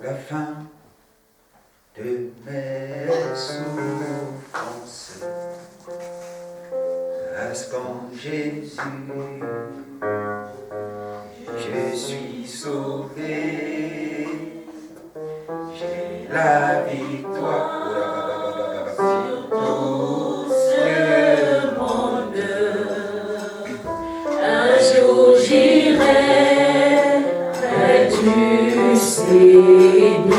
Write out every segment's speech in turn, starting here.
la fin de mes souffrances. Parce qu'en Jésus, je suis sauvé. J'ai la victoire. Sur tout ce monde. Un jour j'irai près du Seigneur.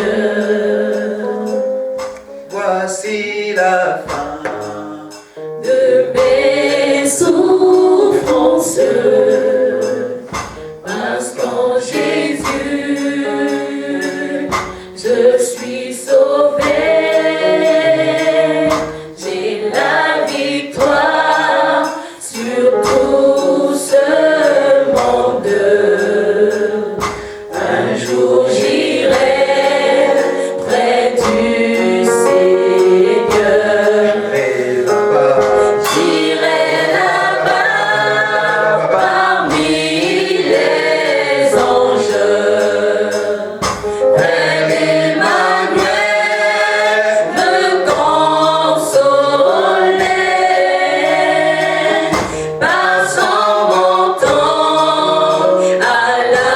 Voici la fin de mes souffrances, parce qu'en Jésus, je suis sauvé. J'ai la victoire sur tout ce monde. Un jour j'irai près du Seigneur. J'irai là-bas parmi les anges, près d'Emmanuel, me consoler, passant mon temps à la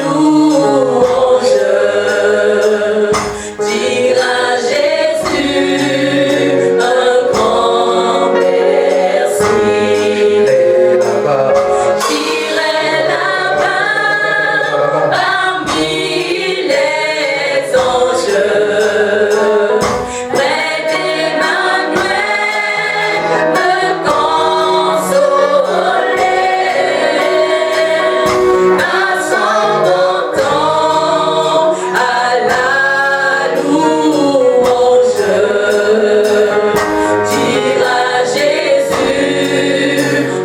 louange, dire à Jésus un grand merci. J'irai là-bas parmi les anges, près d'Emmanuel, me consoler, passant mon temps à la louange, dire à Jésus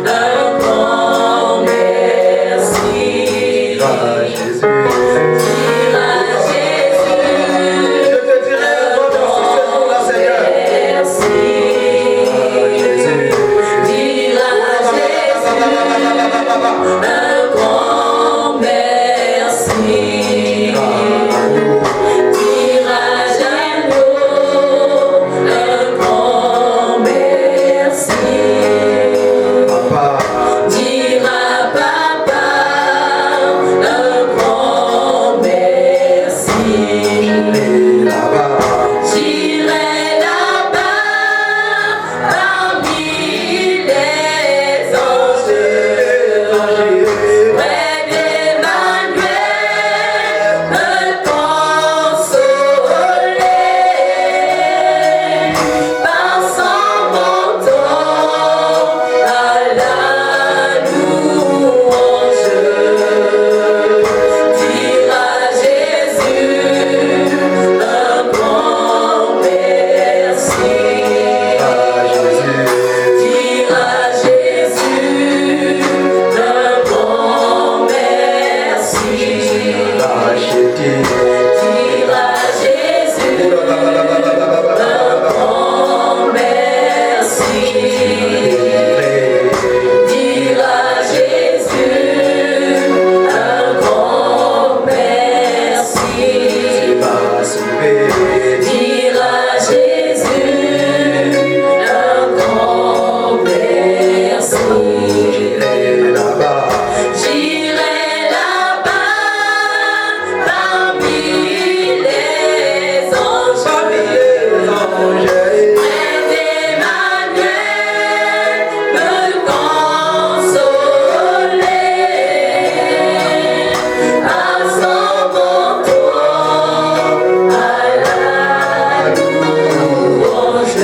un grand merci. Dire à Jésus Je te dirai un grand merci pour la Seigneur. Dire à Jésus un grand merci. Dire à Jeannot un grand merci. Papa, Dire à papa un grand merci. là-bas, J'irai là-bas parmi les anges, près d'Emmanuel, me consoler, passant mon temps à la louange, dire à Jésus un grand merci. Dire à Jésus un grand merci. Dire à Jésus un grand merci. Dire à Jésus un grand merci. Dire à Jésus un grand merci. J'irai là-bas parmi les anges, près d'Emmanuel, me consoler, passant mon temps à la louange, dire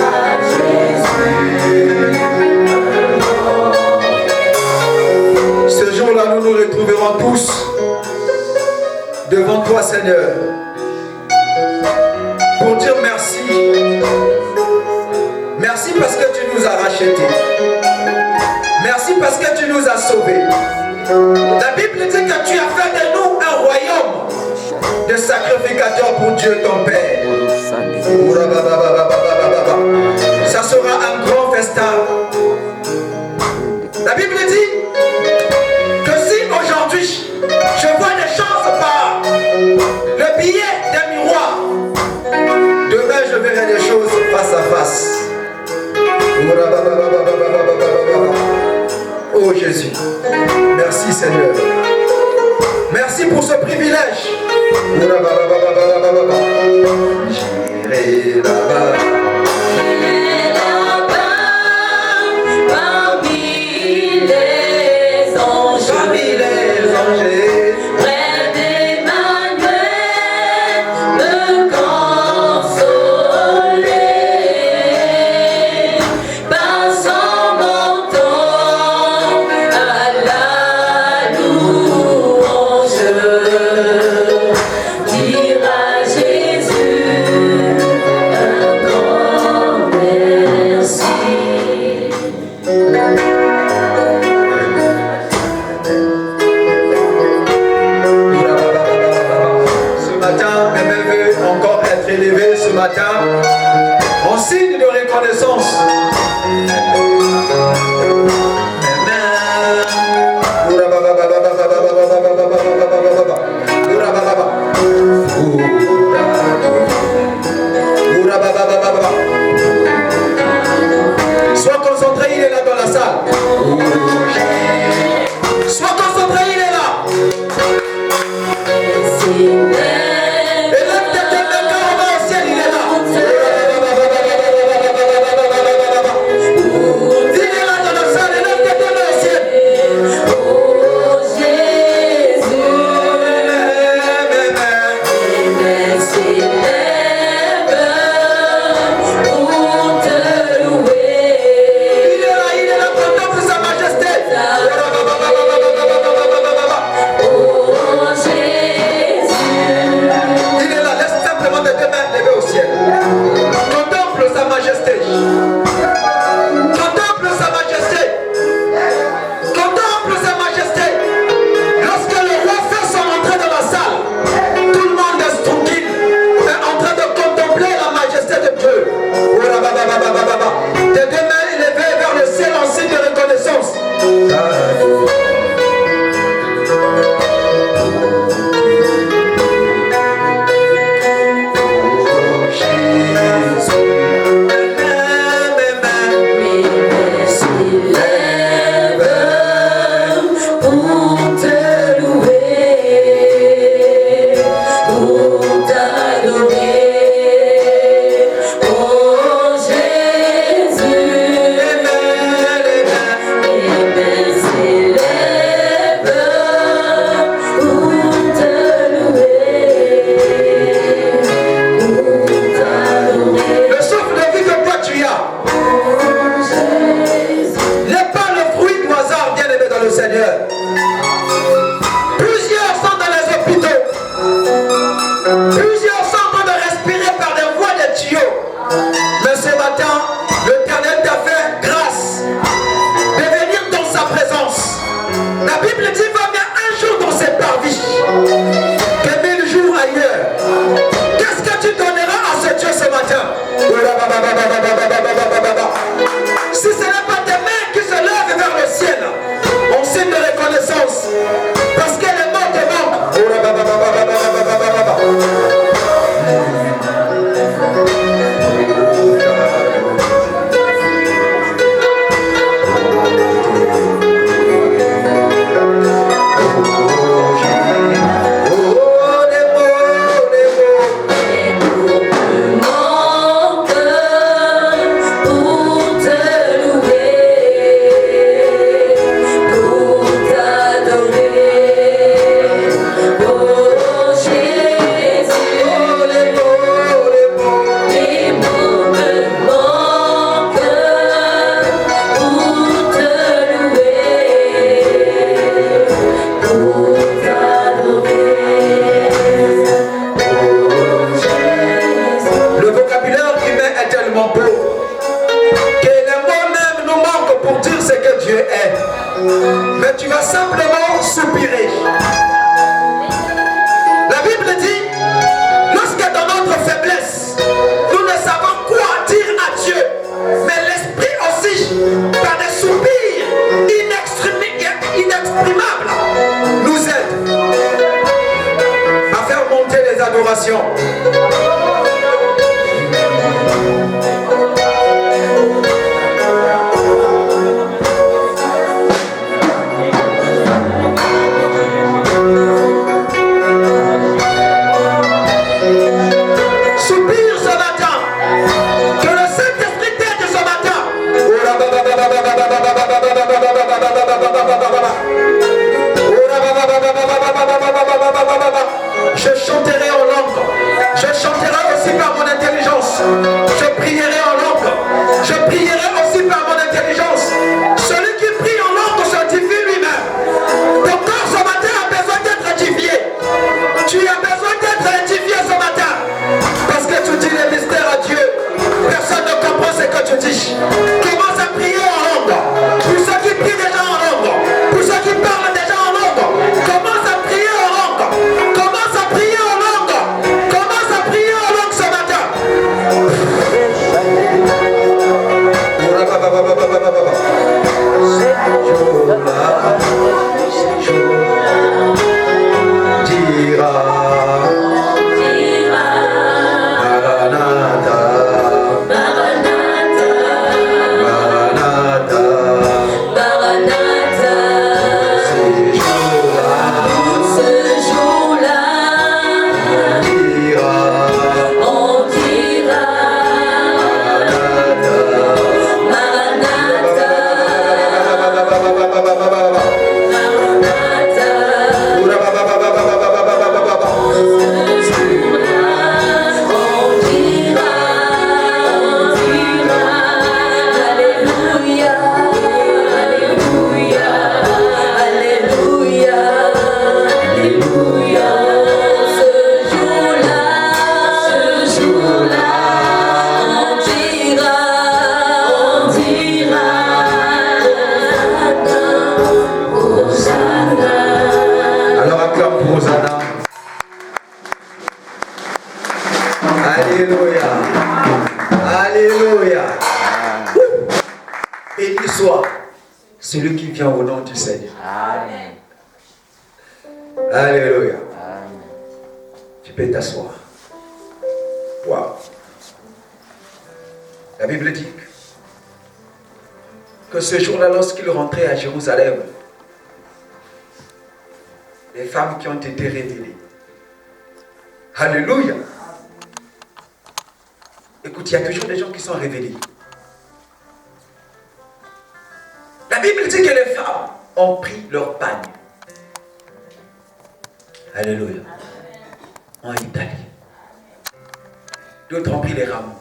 à Jésus. ce jour-là, nous nous retrouverons tous devant toi, Seigneur, pour dire merci. Merci parce que tu nous as rachetés. Merci parce que tu nous as sauvés. La Bible dit que tu as fait de nous un royaume de sacrificateurs pour Dieu ton Père. Ça sera un grand festin. La Bible dit que si aujourd'hui je vois des Seigneur. Merci pour ce privilège. J'irai là-bas. En signe de reconnaissance. Sois concentré, il est là dans la salle. Sois concentré, il est là. Si ce n'est pas tes mains qui se lèvent vers le ciel, on signe de reconnaissance, parce que les mots te manquent. Mais tu vas simplement soupirer. La Bible dit, lorsque dans notre faiblesse, nous ne savons quoi dire à Dieu, mais l'Esprit aussi, par des soupirs inexprimables, nous aide à faire monter les adorations. Je chanterai en langue. Je chanterai aussi par mon intelligence. Je prierai en langue. Je prierai aussi par mon intelligence. Celui qui prie en langue sanctifie lui-même. Ton corps ce matin a besoin d'être édifié. Tu as besoin d'être édifié ce matin. Parce que tu dis les mystères à Dieu. Personne ne comprend ce que tu dis. Commence à prier en langue. Pour ceux qui prient déjà en langue. Pour ceux qui parlent déjà en langue. Commence à prier en langue. Commence à prier en langue. Commence à prier en langue ce matin. Celui qui vient au nom du Seigneur. Amen. Alléluia. Amen. Tu peux t'asseoir. Wow. La Bible dit que ce jour-là, lorsqu'il rentrait à Jérusalem, les femmes qui ont été révélées. Alléluia. Écoute, il y a toujours des gens qui sont révélés. La Bible dit que les femmes ont pris leur pagne. Alléluia. En Italie. D'autres ont pris les rameaux.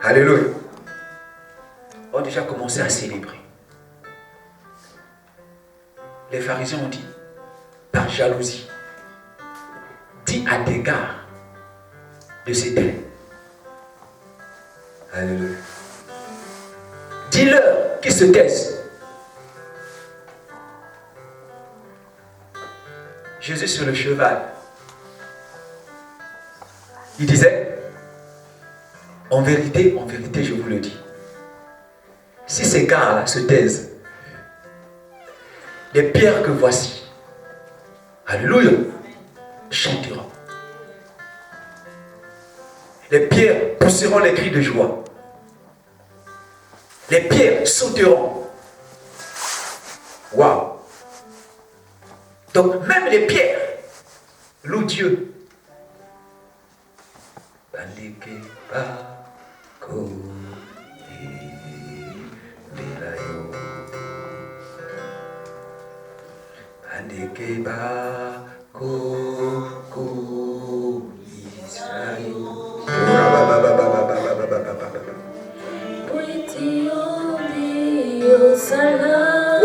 Alléluia. Ont déjà commencé à célébrer. Les pharisiens ont dit, par jalousie, dis à l'égard de ces terres. Alléluia. Dis-leur qu'ils se taisent. Jésus sur le cheval, il disait, en vérité, je vous le dis, si ces gars-là se taisent, les pierres que voici, alléluia, chanteront. Les pierres pousseront les cris de joie. Les pierres sauteront. Waouh! Donc même les pierres louent Dieu.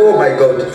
Oh my God.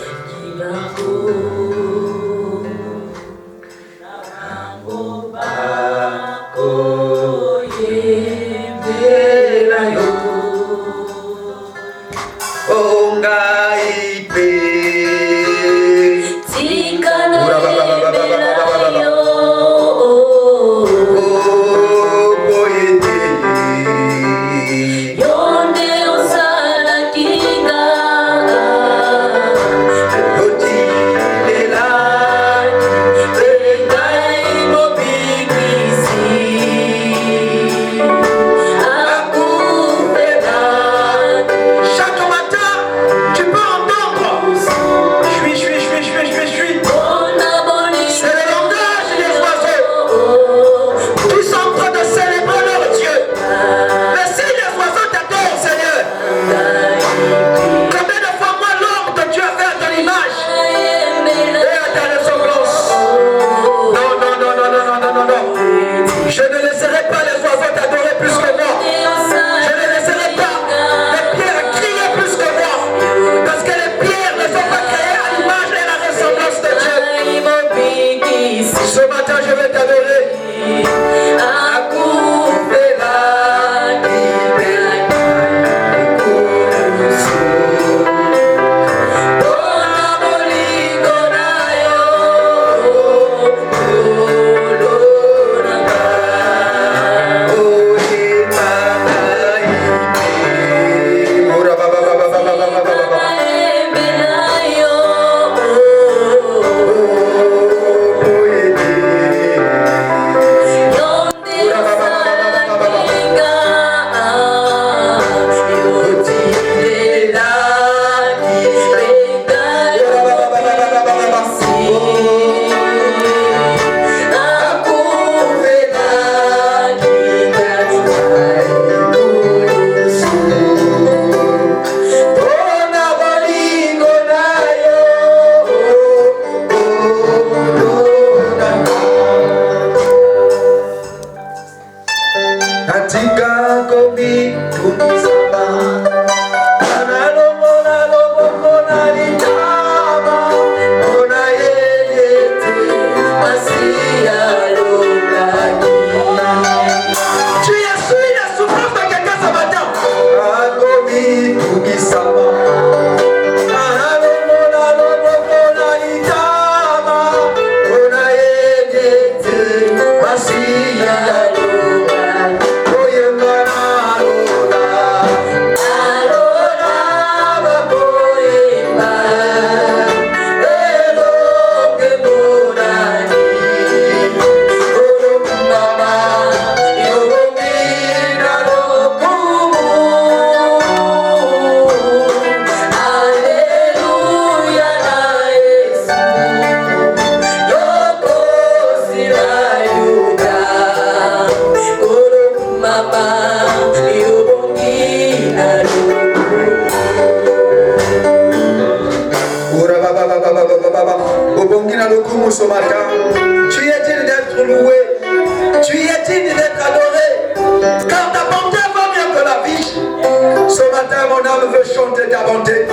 matin, mon âme veut chanter ta bonté.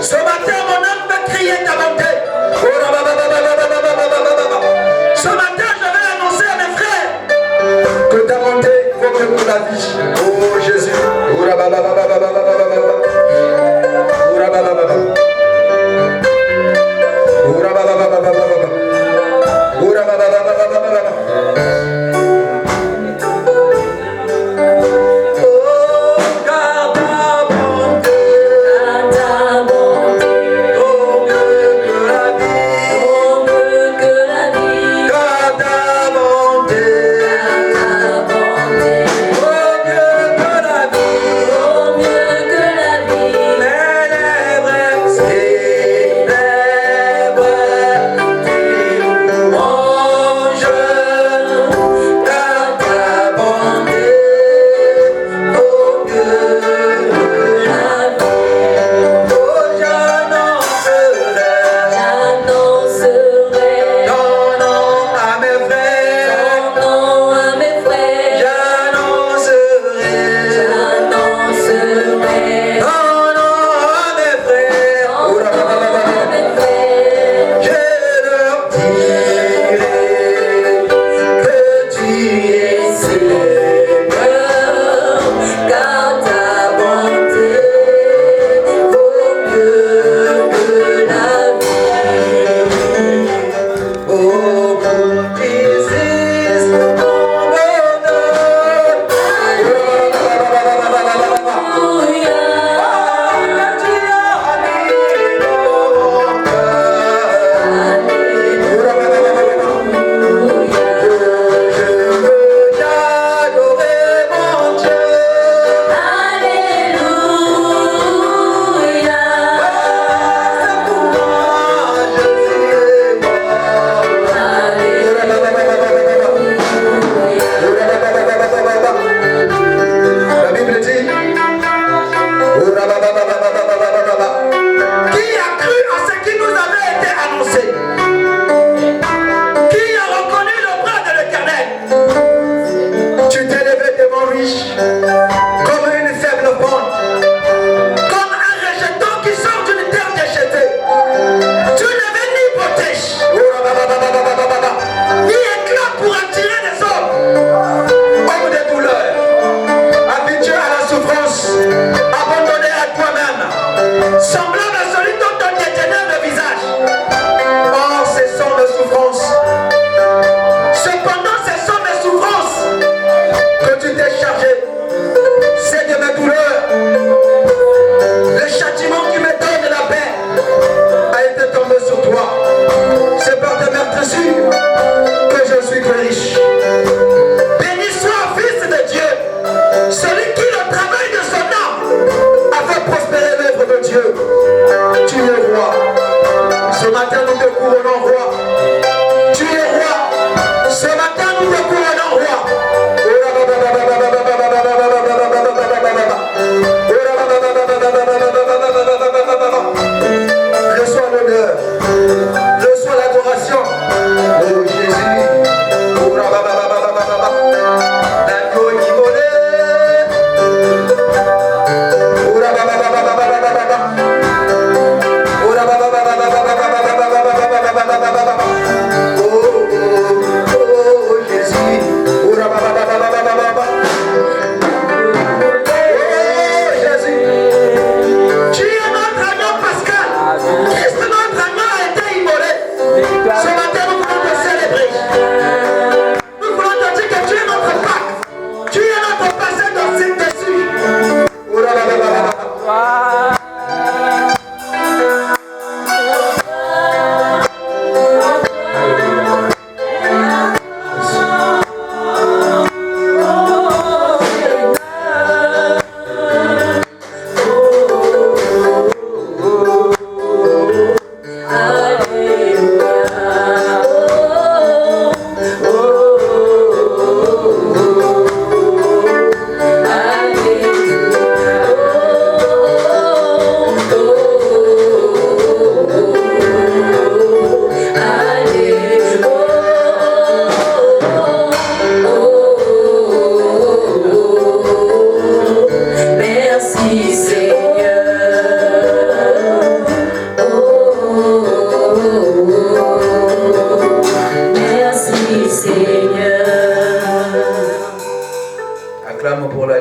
Ce matin, mon âme veut crier ta bonté. Ce matin, je vais annoncer à mes frères que ta bonté faut que pour la vie. Oh Jésus.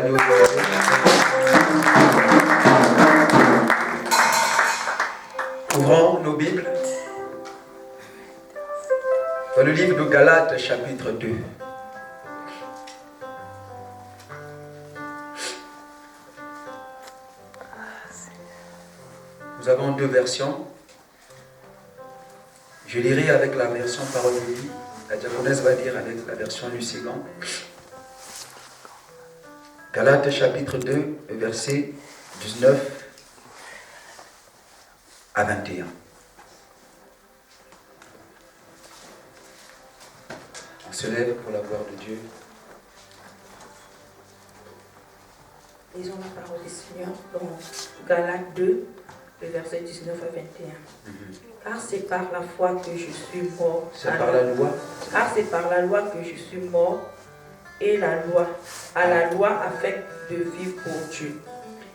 Alléluia. Ouvrons nos Bibles dans le livre de Galates, chapitre 2. Nous avons deux versions. Je lirai avec la version parole de vie. La diaconesse va lire avec la version Lucigan. Galates chapitre 2, versets 19 à 21. On se lève pour la gloire de Dieu. Lisons la parole du Seigneur dans Galates 2, le verset 19 à 21. Car c'est par la foi que je suis mort. C'est par la loi. Car c'est par la loi que je suis mort, et la loi, à la loi afin de vivre pour Dieu.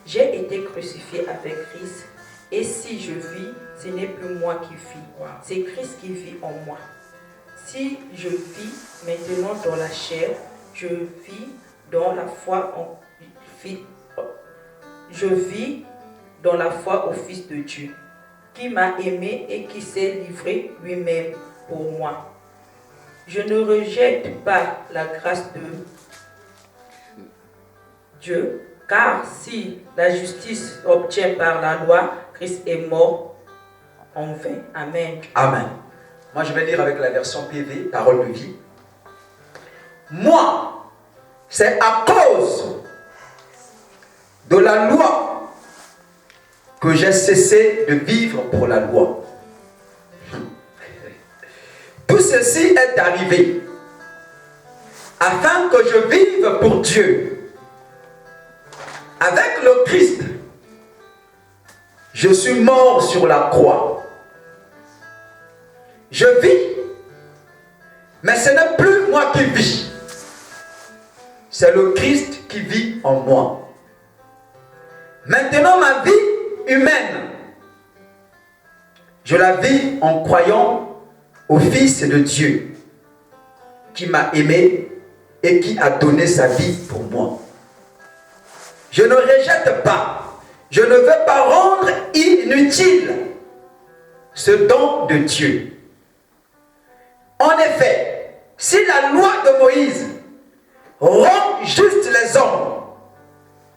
J'ai été crucifié avec Christ, et si je vis, ce n'est plus moi qui vis, c'est Christ qui vit en moi. Si je vis maintenant dans la chair, je vis dans la foi je vis dans la foi au Fils de Dieu, qui m'a aimé et qui s'est livré lui-même pour moi. Je ne rejette pas la grâce de Dieu, car si la justice obtient par la loi, Christ est mort en vain. Amen. Amen. Moi, je vais lire avec la version PV, parole de vie. Moi, c'est à cause de la loi que j'ai cessé de vivre pour la loi. Tout ceci est arrivé afin que je vive pour Dieu. Avec le Christ, je suis mort sur la croix. Je vis, mais ce n'est plus moi qui vis. C'est le Christ qui vit en moi. Maintenant, ma vie humaine, je la vis en croyant au Fils de Dieu qui m'a aimé et qui a donné sa vie pour moi. Je ne rejette pas, je ne veux pas rendre inutile ce don de Dieu. En effet, si la loi de Moïse rend juste les hommes,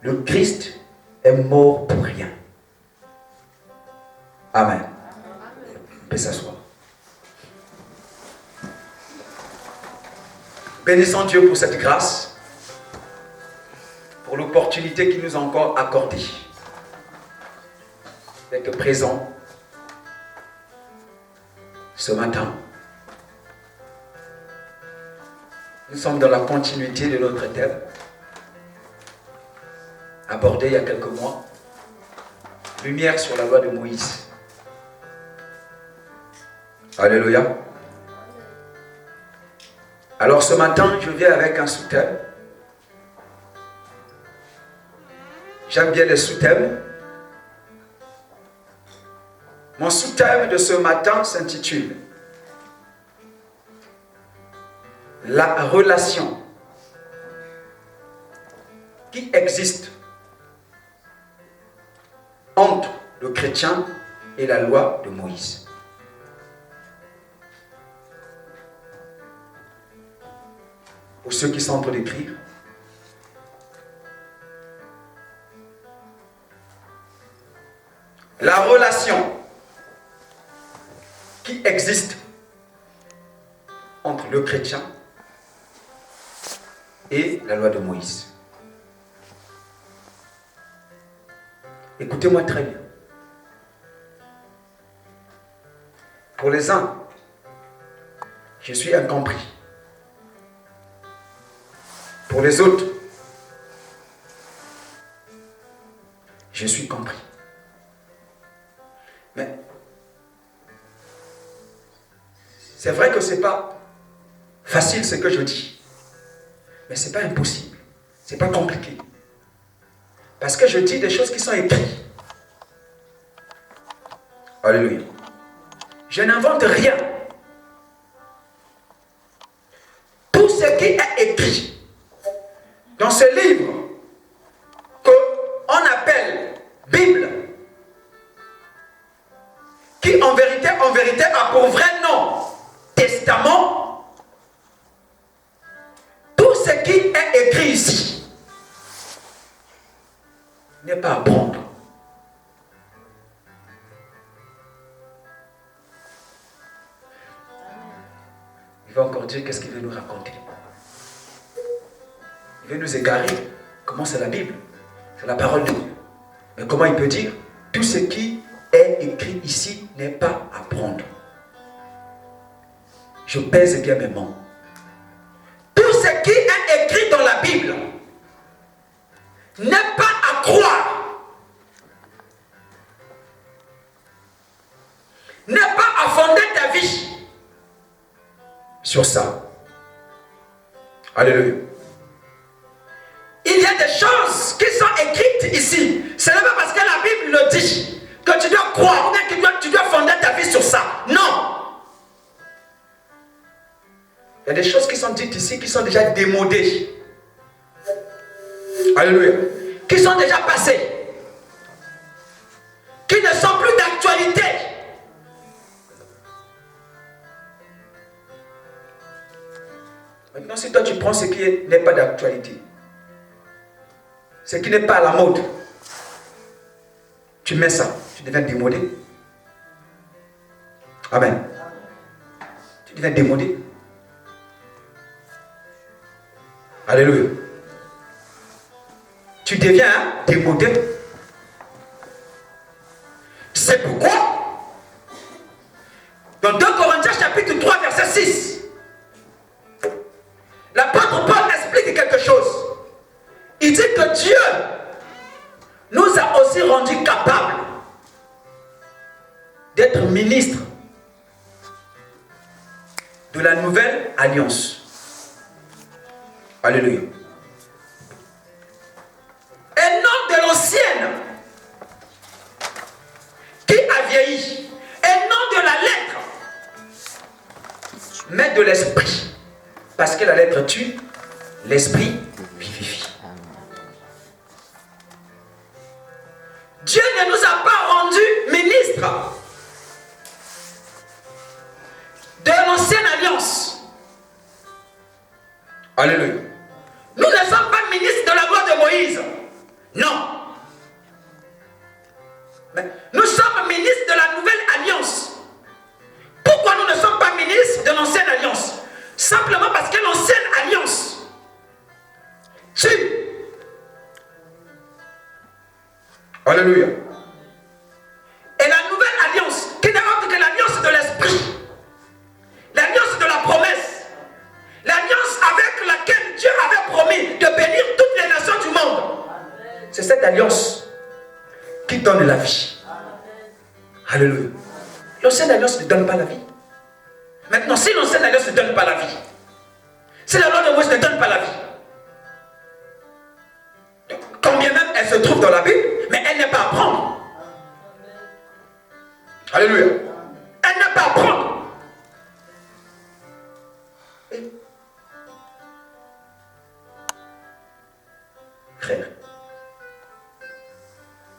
le Christ est mort pour rien. Amen. Paix s'asseoir. Bénissons Dieu pour cette grâce, pour l'opportunité qu'il nous a encore accordée d'être présent ce matin. Nous sommes dans la continuité de notre thème abordé il y a quelques mois, lumière sur la loi de Moïse. Alléluia. Alors ce matin, je viens avec un sous-thème. J'aime bien les sous-thèmes. Mon sous-thème de ce matin s'intitule la relation qui existe entre le chrétien et la loi de Moïse. Pour ceux qui sont en train d'écrire, la relation qui existe entre le chrétien et la loi de Moïse. Écoutez-moi très bien. Pour les uns, je suis incompris. Pour les autres, je suis compris. Mais c'est vrai que ce n'est pas facile ce que je dis. Mais ce n'est pas impossible. Ce n'est pas compliqué. Parce que je dis des choses qui sont écrites. Alléluia. Je n'invente rien. Tout ce qui est écrit dans ce livre n'est pas apprendre. Il va encore dire qu'est-ce qu'il veut nous raconter. Il veut nous égarer. Comment c'est la Bible? C'est la parole de Dieu. Mais comment il peut dire tout ce qui est écrit ici n'est pas à prendre? Je pèse bien mes mots. Tout ce qui est écrit dans la Bible n'est pas à croire. N'est pas à fonder ta vie sur ça. Alléluia. Il y a des choses qui sont écrites ici. Ce n'est pas parce que la Bible le dit que tu dois croire ou bien que tu dois fonder ta vie sur ça. Non. Il y a des choses qui sont dites ici qui sont déjà démodées. Alléluia. Qui sont déjà passées. Qui ne sont plus d'actualité. Maintenant, si toi tu prends ce qui n'est pas d'actualité, ce qui n'est pas à la mode, tu mets ça, tu deviens démodé. Amen. Tu deviens démodé. Alléluia. Tu deviens démodé. C'est pourquoi, dans 2 Corinthiens chapitre 3 verset 6, l'apôtre Paul explique quelque chose. Il dit que Dieu nous a aussi rendus capables d'être ministres de la nouvelle alliance. Alléluia. Et non de l'ancienne qui a vieilli. Et non de la lettre, mais de l'esprit. Parce que la lettre tue, l'esprit vivifie. Dieu ne nous a pas rendus ministres de l'ancienne alliance. Alléluia. Nous ne sommes pas ministres de la loi de Moïse. Non. Mais nous sommes ministres de la nouvelle alliance. Pourquoi nous ne sommes pas ministres de l'ancienne alliance? Simplement parce que l'ancienne alliance tue. Alléluia. Et la nouvelle alliance, qui n'est autre que l'alliance de l'esprit, l'alliance de la promesse, l'alliance avec laquelle Dieu avait promis de bénir toutes les nations du monde. C'est cette alliance qui donne la vie. Alléluia. L'ancienne alliance ne donne pas la vie. Maintenant, si l'ancienne alliance ne donne pas la vie, si la loi de Moïse ne donne pas la vie, combien même elle se trouve dans la Bible, mais elle n'est pas à prendre. Alléluia. Elle n'est pas à prendre. Frère,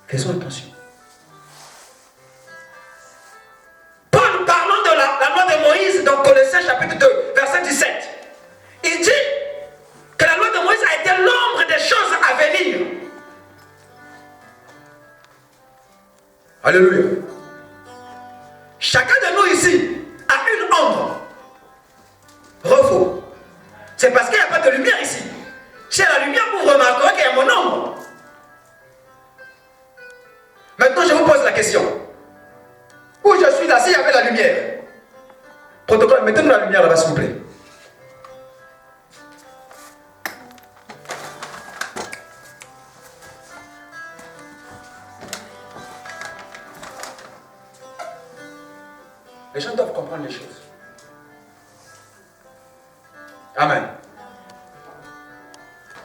faisons attention. Paul, parlant de la loi de Moïse dans Colossiens chapitre 2, verset 17, il dit que la loi de Moïse a été l'ombre des choses à venir. Alléluia. Chacun de nous ici a une ombre. Refaux. C'est parce qu'il n'y a pas de lumière ici. Si la lumière, vous remarquerez qu'il y a mon ombre. Maintenant, je vous pose la question. Où je suis là, s'il y avait la lumière? Protocole, mettez-nous la lumière là-bas, s'il vous plaît. Les gens doivent comprendre les choses. Amen.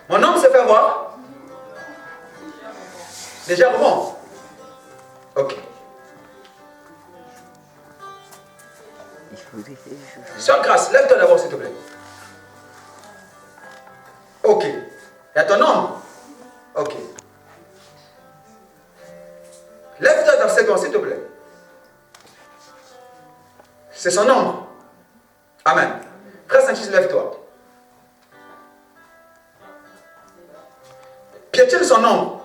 Mon homme se fait voir. Déjà bon. Ok. Sœur Grâce, lève-toi d'abord s'il te plaît. Ok. Il y a ton homme. Ok. Lève-toi dans cette seconde s'il te plaît. C'est son nom. Amen. Frère Sanchez, lève-toi. Piétine son nom.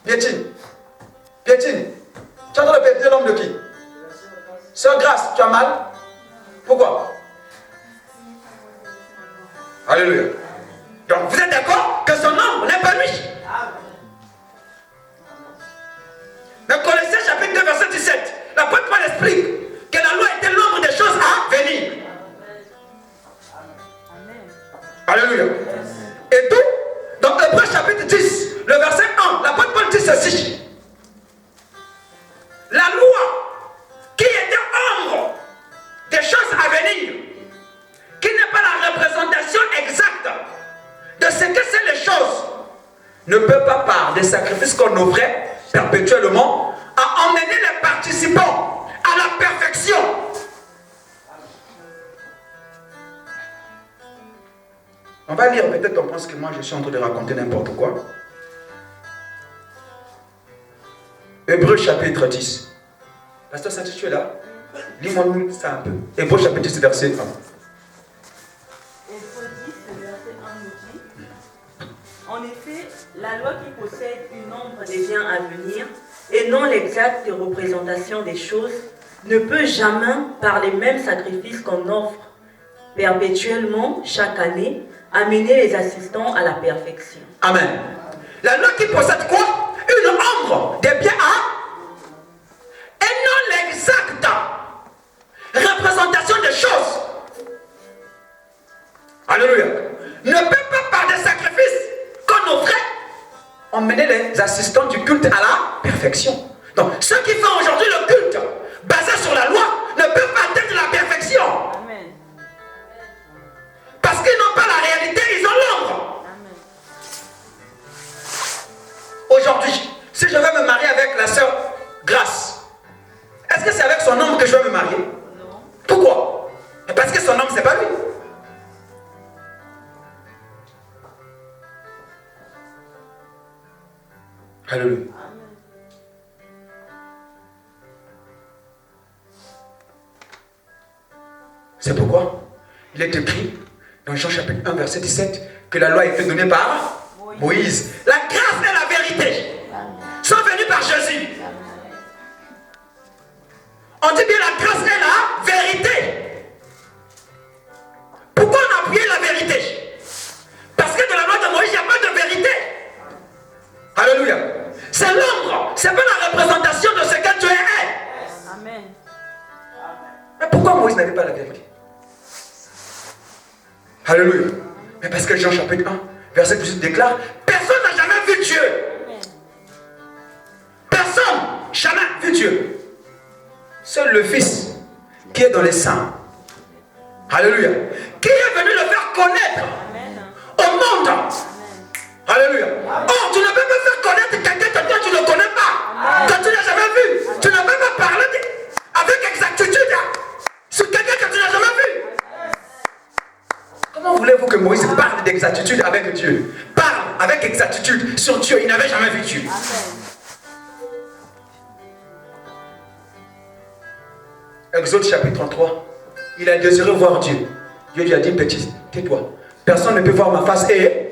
Piétine. Piétine. Tu es en train de piétiner l'homme de qui? Sœur Grâce, tu as mal? Pourquoi? Alléluia. Donc vous êtes d'accord que son ombre n'est pas lui? Dans Colossiens chapitre 2 verset 17, l'apôtre Paul explique que la loi était l'ombre des choses à venir. Alléluia. Et tout, dans Hébreux chapitre 10, le verset 1, l'apôtre Paul dit ceci. La loi qui était ombre des choses à venir, qui n'est pas la représentation exacte de ce que c'est les choses, ne peut pas, par des sacrifices qu'on offrait perpétuellement, à emmener les participants à la perfection. On va lire, peut-être qu'on pense que moi je suis en train de raconter n'importe quoi. Hébreux chapitre 10. Pasteur Saint, tu es là? Lis-moi ça un peu. Hébreux chapitre 10, verset 1. Hébreux 10, verset 1 nous dit: En effet, la loi qui possède une ombre des biens à venir et non l'exacte représentation des choses ne peut jamais, par les mêmes sacrifices qu'on offre perpétuellement chaque année, amener les assistants à la perfection. Amen. La loi qui possède quoi? Une ombre des biens à et non l'exacte représentation des choses. Alléluia. Ne peut pas, par des sacrifices qu'on offrait, emmener les assistants du culte à la perfection. Donc ceux qui font aujourd'hui le culte basé sur la loi ne peuvent pas atteindre la perfection. Amen. Parce qu'ils n'ont pas la réalité, ils ont l'ombre. Aujourd'hui, si je veux me marier avec la sœur Grâce, est-ce que c'est avec son ombre que je vais me marier? Non. Pourquoi? Parce que son ombre, c'est pas lui. Alléluia. C'est pourquoi il est écrit dans Jean chapitre 1 verset 17 que la loi a été donnée par Moïse. La grâce et la vérité sont venues par Jésus. On dit bien la grâce et la vérité. Pourquoi on a appuyé la vérité? Parce que dans la loi de Moïse, il n'y a pas de vérité. Alléluia. C'est l'ombre, c'est pas la représentation de ce que tu es. Amen. Mais pourquoi Moïse n'avait pas la vérité? Alléluia. Mais parce que Jean chapitre 1, verset 18 déclare: personne n'a jamais vu Dieu. Personne, jamais vu Dieu. Seul le Fils qui est dans les saints. Alléluia. Qui est venu le faire connaître au monde. Alléluia. Oh, tu ne peux pas faire connaître quelqu'un que toi tu ne connais pas, que tu n'as jamais vu. Tu ne peux pas parler avec exactitude sur quelqu'un que tu n'as jamais vu. Comment voulez-vous que Moïse parle d'exactitude avec Dieu? Parle avec exactitude sur Dieu. Il n'avait jamais vu Dieu. Exode chapitre 33. Il a désiré voir Dieu. Dieu lui a dit: petit, tais-toi. Personne ne peut voir ma face et...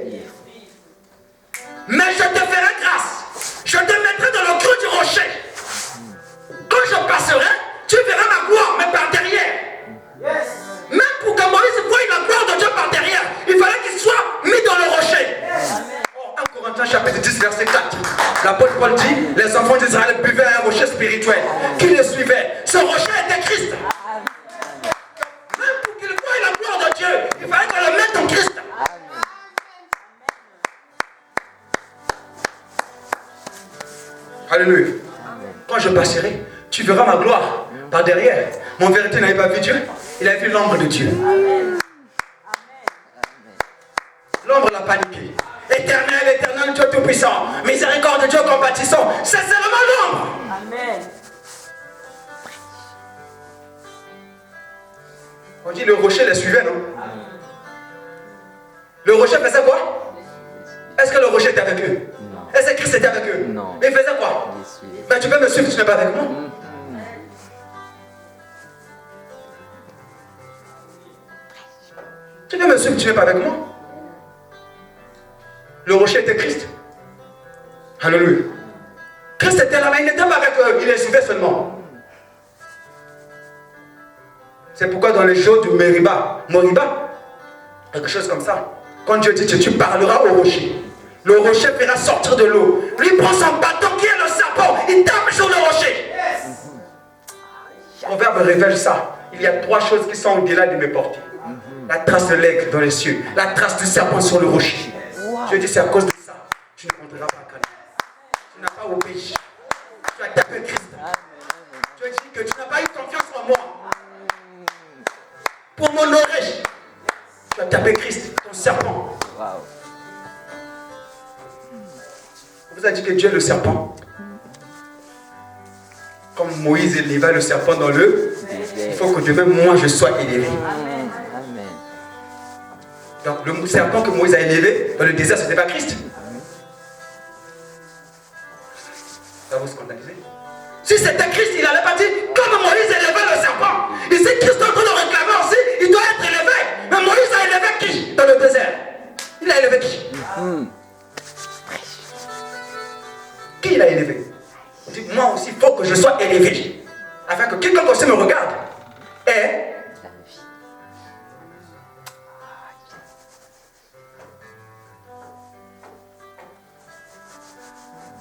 Mais je te ferai grâce. Je te mettrai dans le creux du rocher. Quand je passerai, tu verras ma gloire, mais par derrière. Même pour que Moïse voie la gloire de Dieu par derrière, il fallait qu'il soit mis dans le rocher. 1 Corinthiens chapitre 10 verset 4. L'apôtre Paul dit: les enfants d'Israël buvaient un rocher spirituel qui les suivait. Ce rocher était Christ. Même pour qu'il voie la gloire de Dieu, il fallait qu'on le mette en Christ. Alléluia. Quand je passerai, tu verras ma gloire par derrière. Mon vérité n'avait pas vu Dieu, il avait vu l'ombre de Dieu. L'ombre l'a paniqué. Éternel, éternel, Dieu tout-puissant, miséricorde de Dieu compatissant, c'est seulement l'ombre. Amen. On dit le rocher les suivait, non? Le rocher faisait quoi? Est-ce que le rocher était avec eux? Est-ce que Christ était avec eux? Non. Mais il faisait quoi? Mais tu peux me suivre, tu n'es pas avec moi. Tu peux me suivre, tu n'es pas avec moi. Le rocher était Christ. Alléluia. Christ était là, mais il n'était pas avec eux, il les suivait seulement. C'est pourquoi dans les jours du Moriba, quelque chose comme ça, quand Dieu dit que tu parleras au rocher, le rocher fera sortir de l'eau. Lui prend son bâton qui est le serpent, il tape sur le rocher. Le proverbe révèle ça. Il y a 3 choses qui sont au-delà de mes portées. La trace de l'aigle dans les cieux, la trace du serpent sur le rocher. Je dis c'est à cause de ça. Tu ne compteras pas Canaan. Tu n'as pas obéi. Tu as tapé Christ. Tu as dit que tu n'as pas eu confiance en moi. Pour m'honorer, tu as tapé Christ, ton serpent. On vous a dit que Dieu est le serpent. Comme Moïse éleva le serpent dans le, il faut que demain, moi, je sois élevé. Donc, le serpent que Moïse a élevé dans le désert, ce n'était pas Christ. Ça va vous scandaliser. Si c'était Christ, il n'allait pas dire, comme Moïse élevait le serpent. Ici, Christ est en train de réclamer aussi, il doit être élevé. Mais Moïse a élevé qui dans le désert? Il a élevé qui? Qui il a élevé? Il dit, moi aussi, il faut que je sois élevé. Afin que quiconque aussi me regarde ait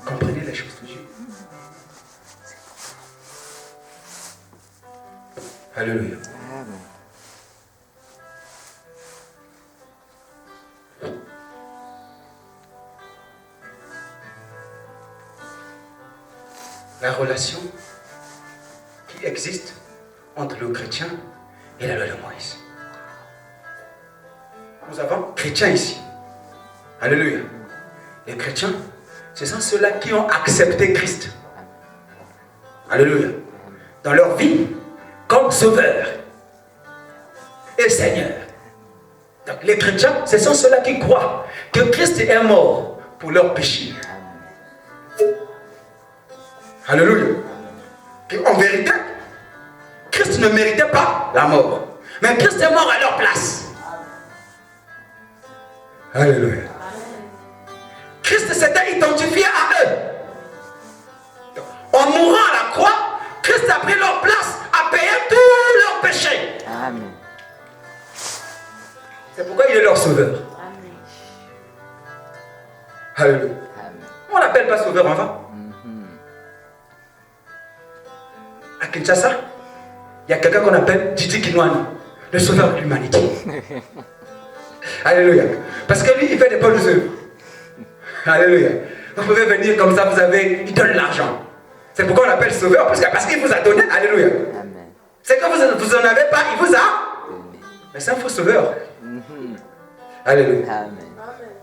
comprenez les choses de Dieu. Alléluia. La relation qui existe entre le chrétien et la loi de Moïse. Nous avons chrétiens ici. Alléluia. Les chrétiens, ce sont ceux-là qui ont accepté Christ. Alléluia. Dans leur vie, comme sauveur et Seigneur. Donc les chrétiens, ce sont ceux-là qui croient que Christ est mort pour leurs péchés. Alléluia. En vérité, Christ ne méritait pas la mort. Mais Christ est mort à leur place. Alléluia. Christ s'était identifié à eux. En mourant à la croix, Christ a pris leur place, a payé tous leurs péchés. Amen. C'est pourquoi il est leur sauveur. Amen. Alléluia. On l'appelle pas sauveur en vain. À Kinshasa, il y a quelqu'un qu'on appelle Didi Kinwani, le sauveur de l'humanité. Alléluia. Parce que lui, il fait des bonnes œuvres. Alléluia. Vous pouvez venir comme ça, il donne l'argent. C'est pourquoi on l'appelle sauveur, parce qu'il vous a donné. Alléluia. C'est que vous n'en avez pas, il vous a. Mais c'est un faux sauveur. Alléluia. Amen.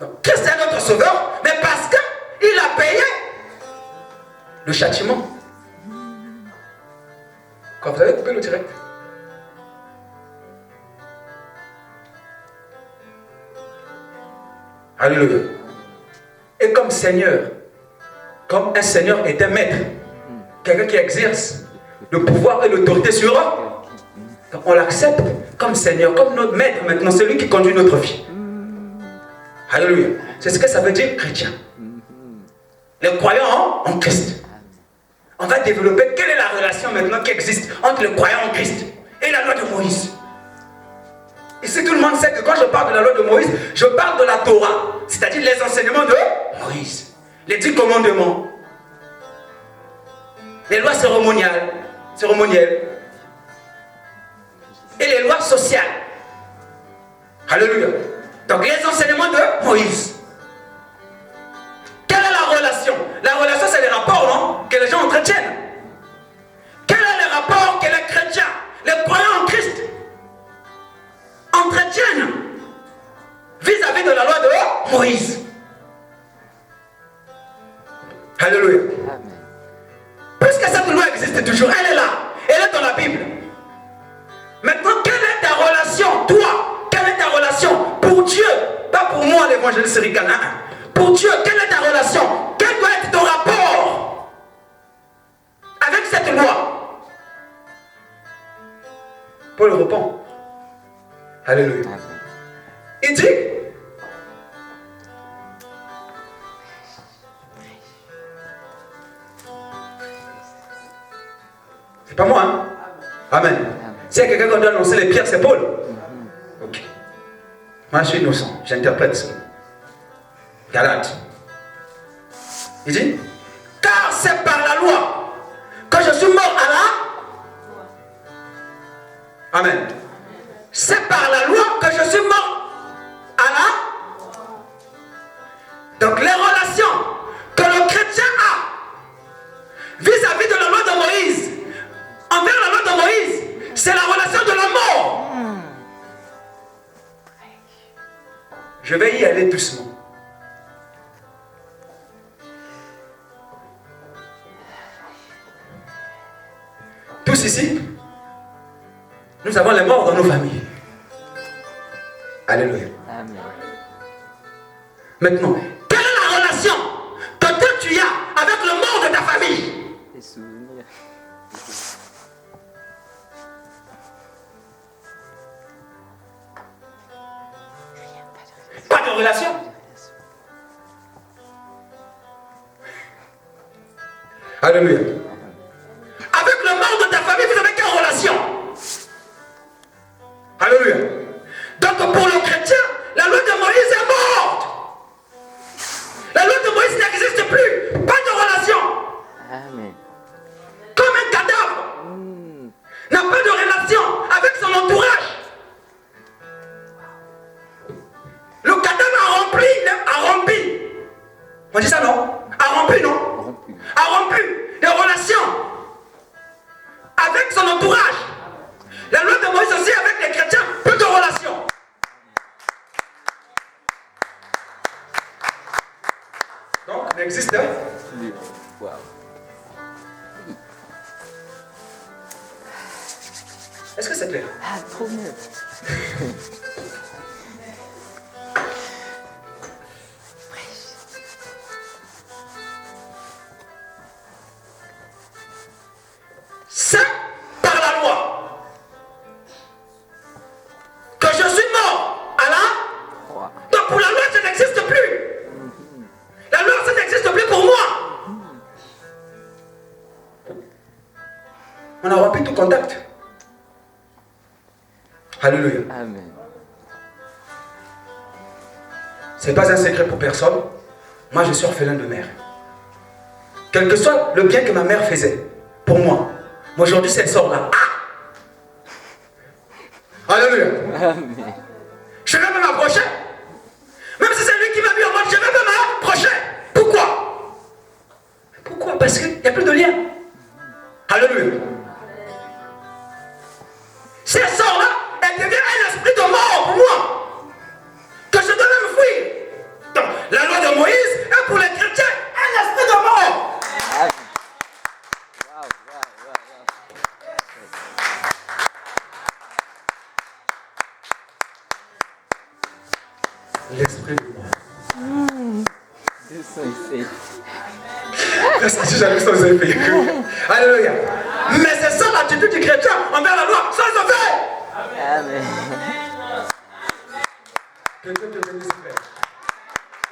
Donc, Christ est notre sauveur, mais parce qu'il a payé le châtiment. Quand vous avez coupé le direct. Alléluia. Et comme Seigneur, comme un Seigneur est un maître, quelqu'un qui exerce le pouvoir et l'autorité sur eux, on l'accepte comme Seigneur, comme notre maître maintenant, celui qui conduit notre vie. Alléluia. C'est ce que ça veut dire chrétien. Les croyants en Christ. On va développer quelle est la relation maintenant qui existe entre le croyant en Christ et la loi de Moïse. Ici, tout le monde sait que quand je parle de la loi de Moïse, je parle de la Torah, c'est-à-dire les enseignements de Moïse, les 10 commandements, les lois cérémonielles et les lois sociales. Alléluia. Donc, les enseignements de Moïse. Quelle est la relation? La relation, c'est les rapports, non? Que les gens entretiennent. Quel est le rapport que les chrétiens, les croyants en Christ, entretiennent vis-à-vis de la loi de Moïse? Alléluia. Puisque cette loi existe toujours, elle est là, elle est dans la Bible. Maintenant, quelle est ta relation, toi? Quelle est ta relation pour Dieu? Pas pour moi, l'évangéliste Ricana. Pour Dieu, quelle est ta relation? Quel doit être ton rapport avec cette loi? Paul répond. Alléluia. Il dit, C'est pas moi, hein? Amen. S'il y a quelqu'un qui doit annoncer les pierres, c'est Paul. Ok. Moi, je suis innocent. J'interprète ça. Galate. Il dit, car c'est par la loi que je suis mort à la... Amen. C'est par la loi que je suis mort à la... Donc les relations que le chrétien a vis-à-vis de la loi de Moïse, envers la loi de Moïse, c'est la relation de la mort. Je vais y aller doucement. Tous ici, nous avons les morts dans nos familles. Alléluia. Amen. Maintenant, quelle est la relation que toi tu as avec le mort de ta famille? Des souvenirs. Pas de relation. Alléluia. Avec le mort de ta famille, vous avez quelle relation? Alléluia. Donc pour le chrétien, la loi de Moïse est morte. La loi de Moïse n'existe plus. Pas de relation. Amen. Comme un cadavre n'a pas de relation avec son entourage. Le cadavre a rompu. On dit ça non? A rompu, non? Rompu. A rompu des relations avec son entourage. La loi de Moïse aussi avec les chrétiens, plus de relations. Donc, n'existe pas. Plus. Wow. Est-ce que c'est clair? Ah, trop mieux. C'est par la loi que je suis mort à la... Wow. Donc pour la loi, ça n'existe plus. La loi, ça n'existe plus pour moi. On a rompu tout contact. Alléluia. Amen. Ce n'est pas un secret pour personne. Moi, je suis orphelin de mère. Quel que soit le bien que ma mère faisait pour moi, aujourd'hui, c'est elle sort là. Ah! Alléluia. Amen. Je vais même m'approcher. Même si c'est lui qui m'a mis en mode, je vais même m'approcher. Pourquoi? Pourquoi? Parce qu'il n'y a plus de lien. Alléluia. Si elle sort là, elle devient un esprit de mort pour moi. Que je devais me fuir. Donc, la loi de Moïse est pour les chrétiens un esprit de mort. Amen. Wow, wow, wow, wow. L'esprit de mort. Ils sont ici. Reste si j'arrive sans effet. Alléluia. Mais c'est ça l'attitude du chrétien envers la loi, sans effet. Amen. Que Dieu te bénisse, frère.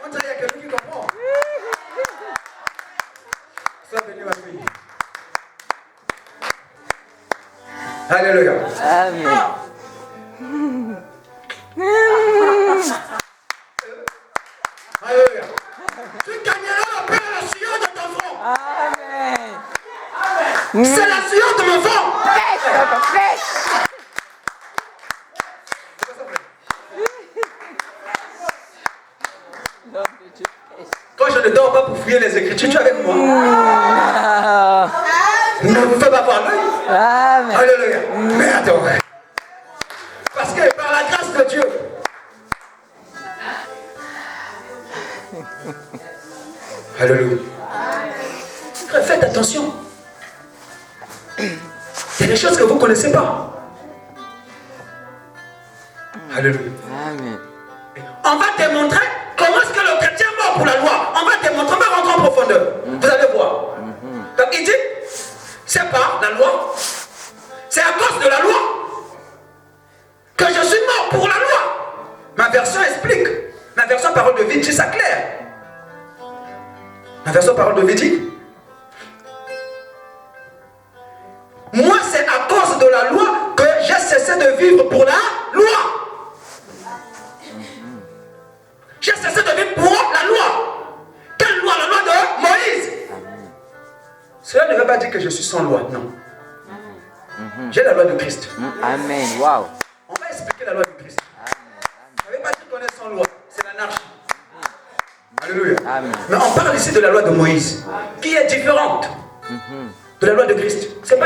On dirait qu'il y a quelqu'un qui comprend. Sois béni, ma fille. Alléluia. Amen. Alléluia. Tu gagneras la paix à la sueur de ton front. Amen. C'est la sueur de mon front. Quand je ne dors pas pour fouiller les Écritures, tu es avec moi. Ne vous faites pas voir l'œil. Amen. Alléluia. Mais attends. Parce que par la grâce de Dieu, alléluia. Frère, faites attention. Il y a des choses que vous ne connaissez pas. Alléluia. Amen. On va te montrer comment est-ce que le chrétien est mort pour la loi. On va te montrer, on va rentrer en profondeur. Vous allez voir. Donc il dit, c'est pas la loi. C'est à cause de la loi que je suis mort pour la loi. Ma version explique. Ma version parole de vie dit ça clair. Ma version parole de vie dit, moi Cela ne veut pas dire que je suis sans loi, non. J'ai la loi de Christ. Amen. Wow. On va expliquer la loi de Christ. Ça ne veut pas dire qu'on est sans loi, c'est l'anarchie. Alléluia. Amen. Mais on parle ici de la loi de Moïse, qui est différente de la loi de Christ. C'est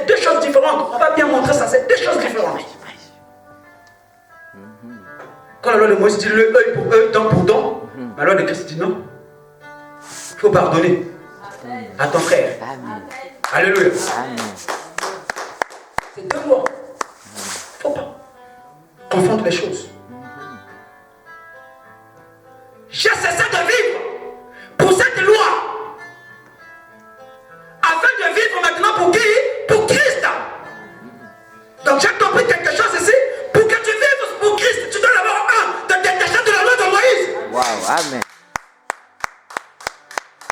deux choses différentes. On va bien montrer ça, c'est deux choses différentes. Quand la loi de Moïse dit le œil pour œil, dent pour dent, la loi de Christ dit non. Il faut pardonner à ton frère. Amen. Alléluia. Amen. C'est deux lois. Il ne faut pas confondre les choses. J'ai cessé de vivre pour cette loi, afin de vivre maintenant pour qui? Pour Christ. Donc j'ai compris quelque chose ici. Pour que tu vives pour Christ, tu dois d'abord te détacher de la loi de Moïse. Wow. Amen.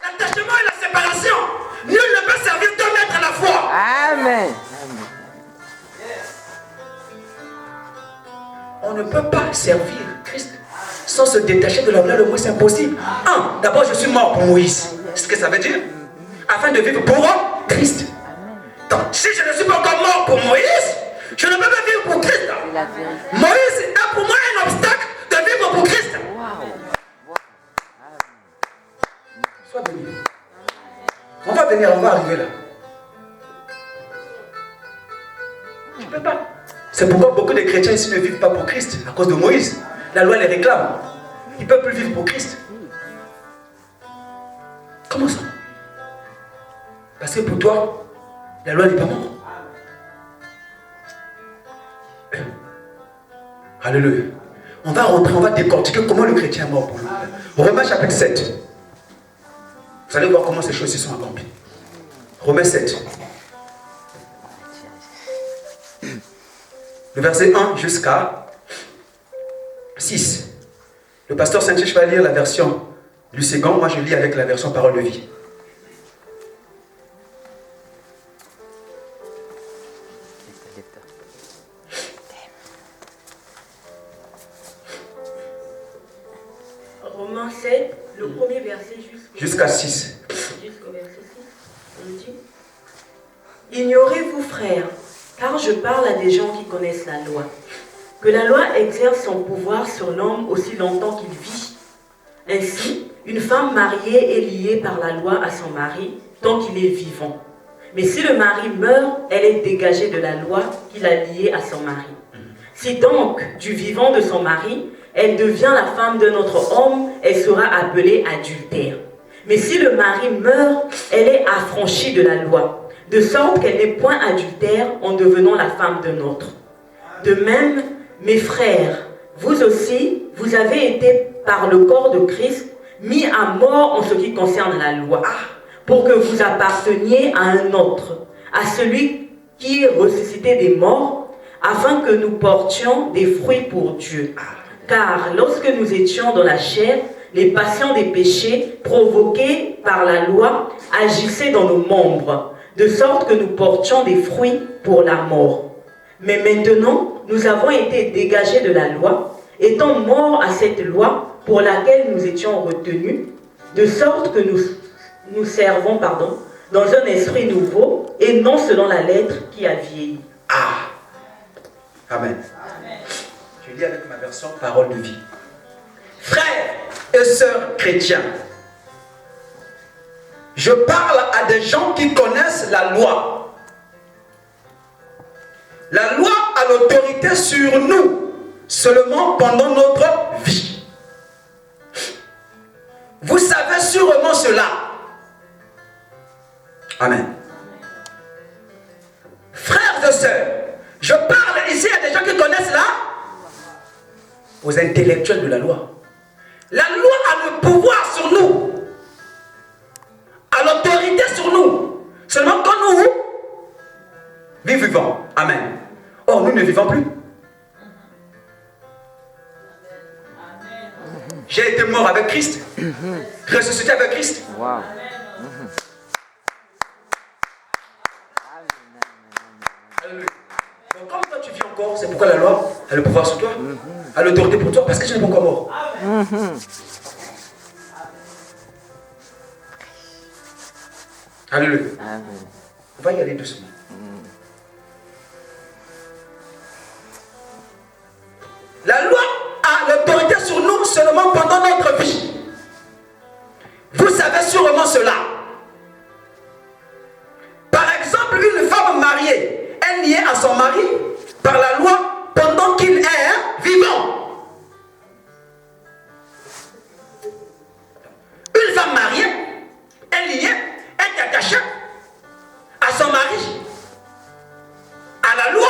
L'attachement et la séparation. Nul ne peut servir deux maîtres à la fois. Amen. On ne peut pas servir Christ sans se détacher de la loi de Moïse, c'est impossible. D'abord je suis mort pour Moïse. C'est ce que ça veut dire. Afin de vivre pour Christ. Donc si je ne suis pas encore mort pour Moïse, je ne peux pas vivre pour Christ. Moïse est pour moi un obstacle de vivre pour Christ. Sois béni. On va venir, on va arriver là. Tu ne peux pas. C'est pourquoi beaucoup de chrétiens ici ne vivent pas pour Christ, à cause de Moïse. La loi les réclame. Ils ne peuvent plus vivre pour Christ. Comment ça? Parce que pour toi, la loi n'est pas morte. Alléluia. On va rentrer, on va décortiquer comment le chrétien est mort pour nous. Romains chapitre 7. Vous allez voir comment ces choses sont accomplies. Romains 7. Le verset 1 jusqu'à 6. Le pasteur Sanchez va lire la version du second. Moi je lis avec la version parole de vie. Romains 7, le premier verset jusqu'à 6. Jusqu'au verset 6. On dit: Ignorez-vous, frères, car je parle à des gens qui connaissent la loi, que la loi exerce son pouvoir sur l'homme aussi longtemps qu'il vit. Ainsi, une femme mariée est liée par la loi à son mari tant qu'il est vivant. Mais si le mari meurt, elle est dégagée de la loi qui l'a liée à son mari. Si donc, du vivant de son mari, elle devient la femme d'un autre homme, elle sera appelée adultère. Mais si le mari meurt, elle est affranchie de la loi, de sorte qu'elle n'est point adultère en devenant la femme d'un autre. De même, mes frères, vous aussi, vous avez été par le corps de Christ mis à mort en ce qui concerne la loi, pour que vous apparteniez à un autre, à celui qui est ressuscité des morts, afin que nous portions des fruits pour Dieu. Car lorsque nous étions dans la chair, les passions des péchés provoqués par la loi agissaient dans nos membres, de sorte que nous portions des fruits pour la mort. Mais maintenant, nous avons été dégagés de la loi, étant morts à cette loi pour laquelle nous étions retenus, de sorte que nous servons dans un esprit nouveau et non selon la lettre qui a vieilli. Amen. Je lis avec ma version parole de vie. Frères et sœurs chrétiens, je parle à des gens qui connaissent la loi. La loi a l'autorité sur nous seulement pendant notre vie. Vous savez sûrement cela. Amen. Frères et sœurs, je parle ici à des gens qui connaissent la aux intellectuels de la loi. La loi a le pouvoir sur nous, a l'autorité sur nous, seulement quand nous vivons. Amen. Or, nous ne vivons plus. J'ai été mort avec Christ, ressuscité avec Christ. Wow. Donc, comme toi tu vis encore, c'est pourquoi la loi a le pouvoir sur toi, a l'autorité pour toi, parce que je n'ai pas encore mort. Alléluia. Amen. On va y aller doucement. La loi a l'autorité sur nous seulement pendant notre vie. Vous savez sûrement cela. Par exemple, une femme mariée est liée à son mari par la loi pendant qu'il est vivant. Une femme mariée est liée, est attachée à son mari, à la loi,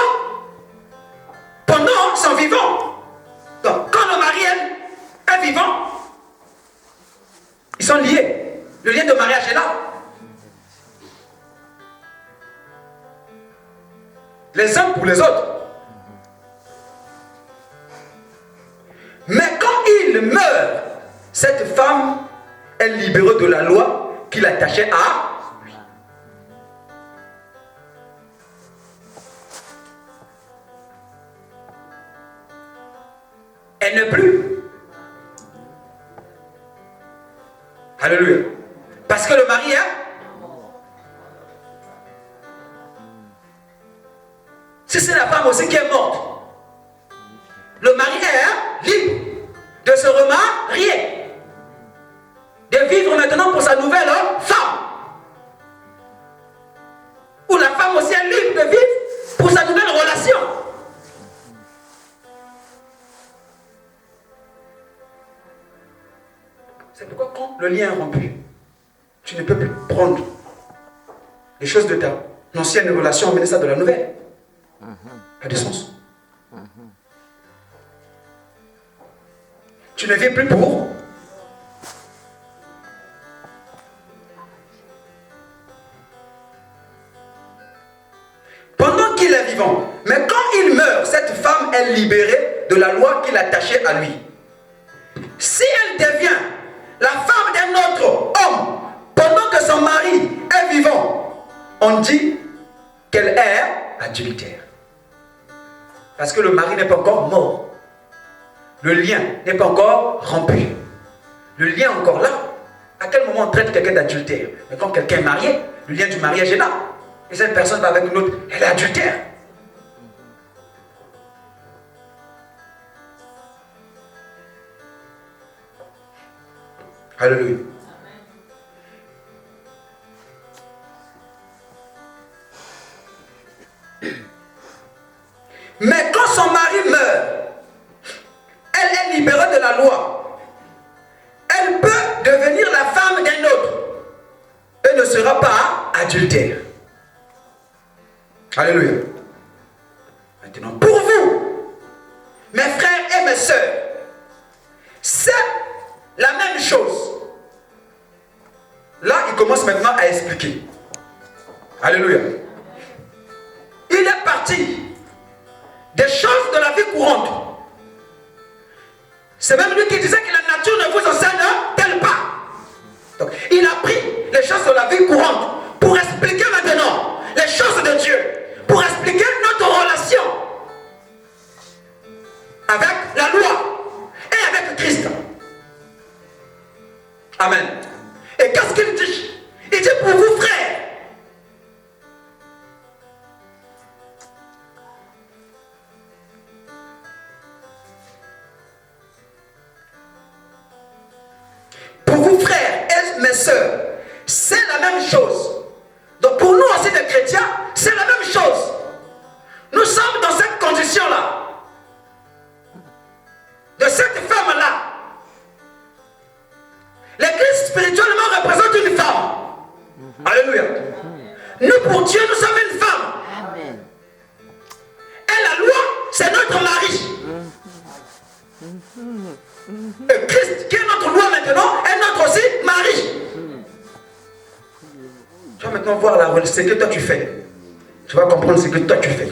pendant son vivant. Donc, quand le mari est vivant, ils sont liés. Le lien de mariage est là. Les uns pour les autres. Mais quand il meurt, cette femme est libérée de la loi qui l'attachait à lui. Elle n'est plus. Alléluia. Parce que le mari est. Si c'est la femme aussi qui est morte, le mari est libre de se remarier, de vivre maintenant pour sa nouvelle femme. Ou la femme aussi est libre de vivre pour sa nouvelle relation. C'est pourquoi quand le lien est rompu, tu ne peux plus prendre les choses de ta ancienne relation, emmener ça de la nouvelle. Pas de sens. Tu ne vis plus pour. Pendant qu'il est vivant. Mais quand il meurt, cette femme est libérée de la loi qui l'attachait à lui. Si elle devient la femme d'un autre homme pendant que son mari est vivant, on dit qu'elle est adultère. Parce que le mari n'est pas encore mort. Le lien n'est pas encore rompu. Le lien est encore là. À quel moment on traite quelqu'un d'adultère? Mais quand quelqu'un est marié, le lien du mariage est là. Et cette personne va avec une autre, elle est adultère. Alléluia. Mais quand son mari meurt, elle est libérée de la loi. Elle peut devenir la femme d'un autre. Elle ne sera pas adultère. Alléluia. Maintenant, pour vous, mes frères et mes sœurs, c'est la même chose. Là, il commence maintenant à expliquer. Alléluia. Il est parti des choses de la vie courante. C'est même lui qui disait que la nature ne vous enseigne-t-elle pas. Donc, il a pris les choses de la vie courante pour expliquer maintenant les choses de Dieu, pour expliquer notre relation avec la loi et avec Christ. Amen. Et qu'est-ce qu'il dit? Il dit pour vous, frères, et mes sœurs, c'est la même chose. Donc pour nous aussi des chrétiens, c'est la même chose. Nous sommes dans cette condition-là, de cette femme-là. L'église spirituellement représente une femme. Alléluia. Nous pour Dieu, nous sommes une femme. Amen. Et la loi, c'est notre mari. Et Christ, qui est notre loi maintenant, est notre aussi mari. Tu vas maintenant voir ce que toi tu fais. Tu vas comprendre ce que toi tu fais.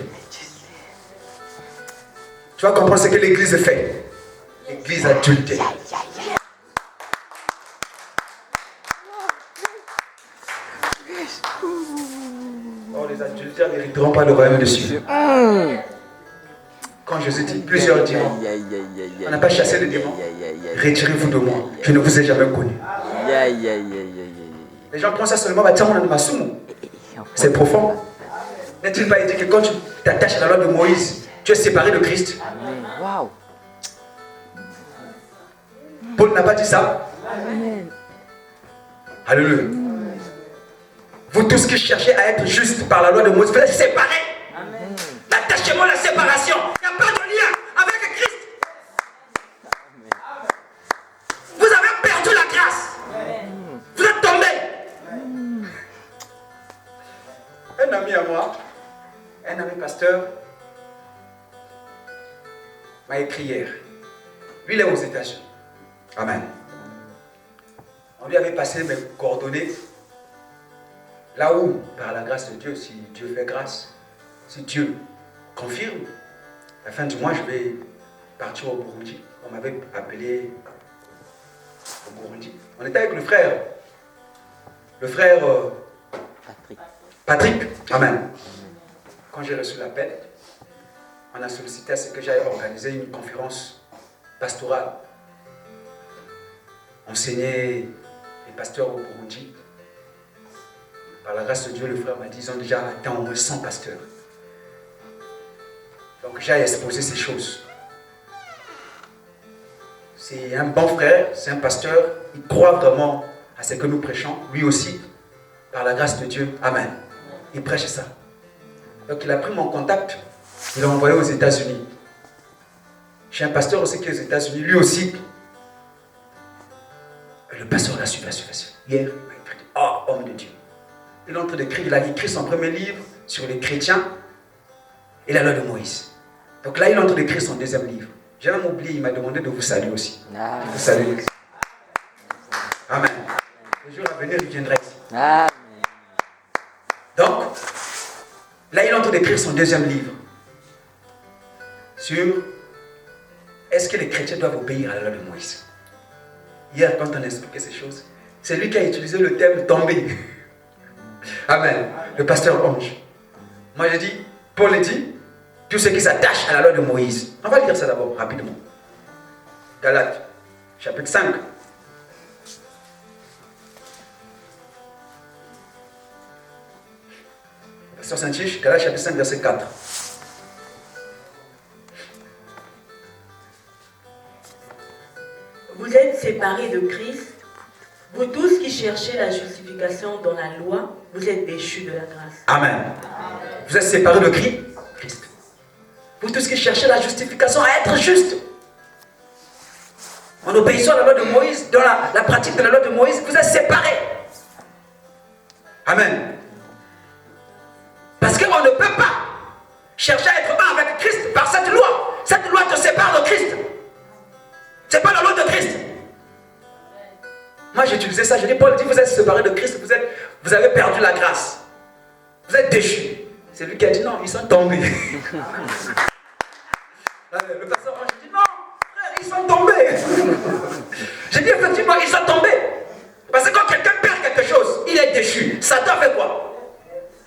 Tu vas comprendre ce que l'église fait. L'église adultère. Oh, les adultères n'hériteront pas le royaume de Dieu. Quand Jésus dit plusieurs diront, on n'a pas chassé les démons. Retirez-vous de moi, je ne vous ai jamais connu. Les gens pensent ça seulement, c'est profond. N'est-il pas dit que quand tu t'attaches à la loi de Moïse, tu es séparé de Christ? Amen. Wow. Paul n'a pas dit ça? Amen. Alléluia. Vous tous qui cherchez à être juste par la loi de Moïse, vous êtes séparés. Amen. L'attachement, la séparation. Il n'y a pas de lien avec Christ. Vous avez perdu la grâce. Vous êtes tombés. Un ami à moi, un ami pasteur, m'a écrit hier. Lui, il est aux États-Unis. Amen. On lui avait passé mes coordonnées. Là où, par la grâce de Dieu, si Dieu fait grâce, si Dieu confirme, à la fin du mois, je vais partir au Burundi. On m'avait appelé au Burundi. On était avec le frère Patrick. Amen. Quand j'ai reçu l'appel, on a sollicité à ce que j'aille organiser une conférence pastorale. Enseigner les pasteurs au Burundi. Par la grâce de Dieu, le frère m'a dit, ils ont déjà atteint au moins 100 pasteurs. Donc j'ai exposé ces choses. C'est un bon frère, c'est un pasteur, il croit vraiment à ce que nous prêchons, lui aussi, par la grâce de Dieu. Amen. Il prêche ça. Donc il a pris mon contact, il l'a envoyé aux États-Unis. J'ai un pasteur aussi qui est aux États-Unis, lui aussi. Le pasteur l'a suivi. Hier, il m'a écrit, oh, homme de Dieu. Il est en train d'écrire, il a écrit son premier livre sur les chrétiens et la loi de Moïse. Donc là, il est en train d'écrire son deuxième livre. J'ai même oublié, il m'a demandé de vous saluer aussi. Je vous salue. Amen. Le jour à venir, il viendra ici. Amen. Donc, là, il est en train d'écrire son deuxième livre sur est-ce que les chrétiens doivent obéir à la loi de Moïse. Hier, quand on expliquait ces choses, c'est lui qui a utilisé le terme tomber. Amen. Le pasteur Ange. Moi, j'ai dit, Paul a dit, tout ce qui s'attache à la loi de Moïse. On va lire ça d'abord, rapidement. Galates, chapitre 5. Pasteur Saint-Chiche, Galates, chapitre 5, verset 4. Vous êtes séparés de Christ. Vous tous qui cherchez la justification dans la loi, vous êtes déchus de la grâce. Amen. Vous êtes séparés de Christ. Vous tous qui cherchez la justification à être juste. En obéissant à la loi de Moïse, dans la pratique de la loi de Moïse, vous êtes séparés. Amen. Parce qu'on ne peut pas chercher à être un avec Christ par cette loi. Cette loi te sépare de Christ. Ce n'est pas la loi de Christ. Moi j'ai utilisé ça, j'ai dit, Paul dit, vous êtes séparés de Christ, vous avez perdu la grâce. Vous êtes déchus. C'est lui qui a dit non, ils sont tombés. Le pasteur, j'ai dit non, frère, ils sont tombés. J'ai dit effectivement, ils sont tombés. Parce que quand quelqu'un perd quelque chose, il est déchu. Satan fait quoi?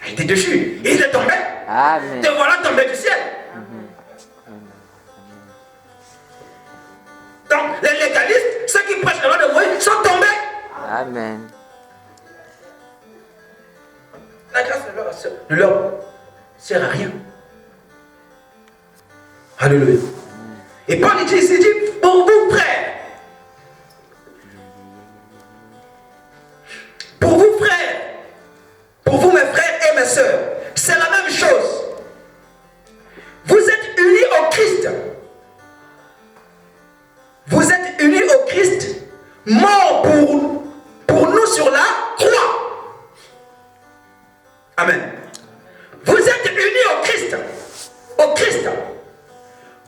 Il était déchu. Il est tombé. Amen. Te voilà tombé du ciel. Donc, les légalistes, ceux qui prêchent la loi de Moïse, sont tombés. Amen. La grâce ne leur sert à rien. Alléluia. Et Paul dit ici, il dit, pour vous frères, pour vous mes frères et mes sœurs, c'est la même chose. Vous êtes unis au Christ. Vous êtes unis au Christ, mort pour nous sur la croix. Amen. Vous êtes unis au Christ,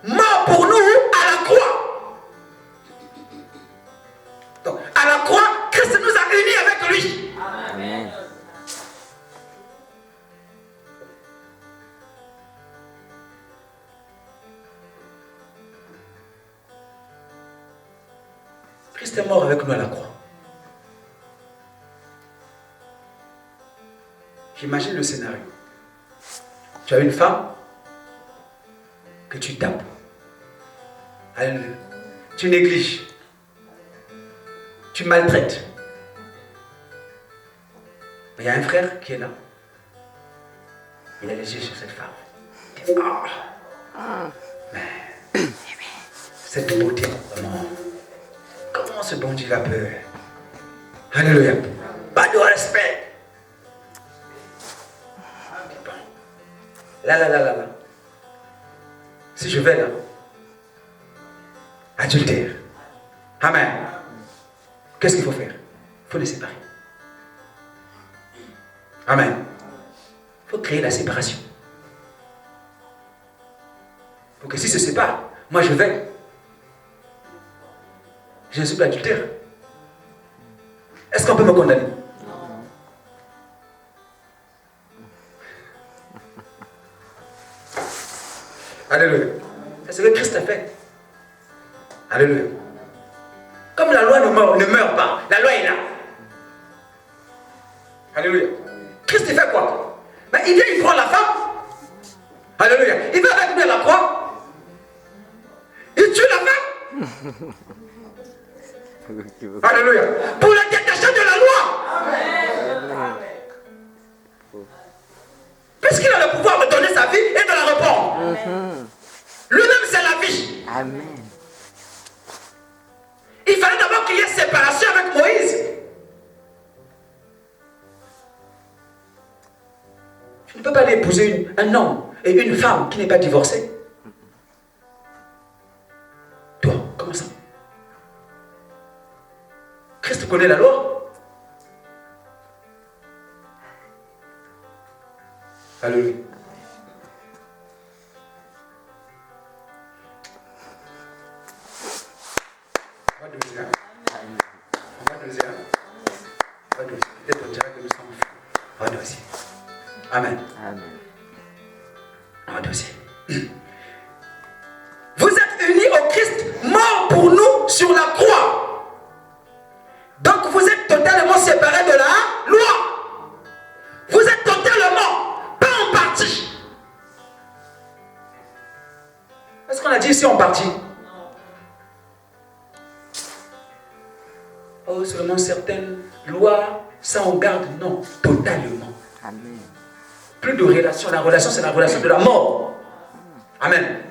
mort pour nous à la croix. Donc, à la croix, Christ nous a unis avec lui. Amen. Christ est mort avec nous à la croix. J'imagine le scénario. Tu as une femme que tu tapes. Tu négliges. Tu maltraites. Mais il y a un frère qui est là. Il a les yeux sur cette femme. Il dit, mais cette beauté, comment ce bon Dieu-là peut... Alléluia. Pas de respect. Là. Si je vais là, adultère. Amen. Qu'est-ce qu'il faut faire? Il faut les séparer. Amen. Il faut créer la séparation. Pour que si se séparent, moi je vais. Je ne suis pas adultère. Est-ce qu'on peut me condamner? Alléluia. C'est ce que Christ a fait. Alléluia. Comme la loi ne meurt pas, la loi est là. Alléluia. Christ il fait quoi? Mais il vient, il prend la femme. Alléluia. Il va avec lui à la croix. Il tue la femme. Alléluia. Pour la détacher de la loi. Amen. Puisqu'il a le pouvoir de donner sa vie et de la reprendre. Lui-même c'est la vie. Amen. Il fallait d'abord qu'il y ait séparation avec Moïse. Tu ne peux pas aller épouser un homme et une femme qui n'est pas divorcée. Toi, comment ça? Christ connaît la loi. Alléluia. On va doser. Peut-être on dira que nous sommes fous. On va doser. Amen. Amen. On va doser. Vous êtes unis au Christ, mort pour nous sur la croix. Donc vous êtes totalement séparés de la loi. Vous êtes totalement, pas en partie. Est-ce qu'on a dit ici en partie? Oh, seulement certaines lois, ça on garde. Non, totalement. Amen. Plus de relation. La relation, c'est la relation de la mort. Amen.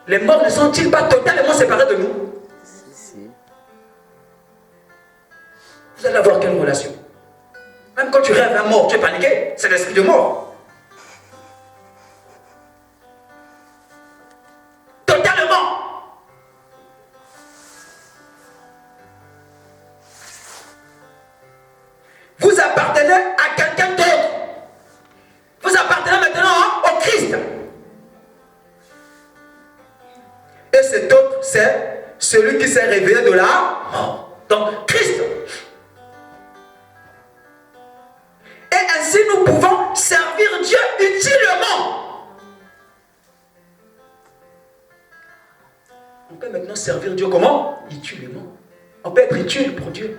Les morts ne sont-ils pas totalement séparés de nous? Si. Vous allez avoir quelle relation? Même quand tu rêves un mort, tu es paniqué. C'est l'esprit de mort. Totalement. Vous appartenez à quelqu'un d'autre. Vous appartenez maintenant au Christ. Et cet autre, c'est celui qui s'est réveillé de la mort. Donc, Christ. Et ainsi, nous pouvons servir Dieu utilement. On peut maintenant servir Dieu comment? Utilement. On peut être utile pour Dieu.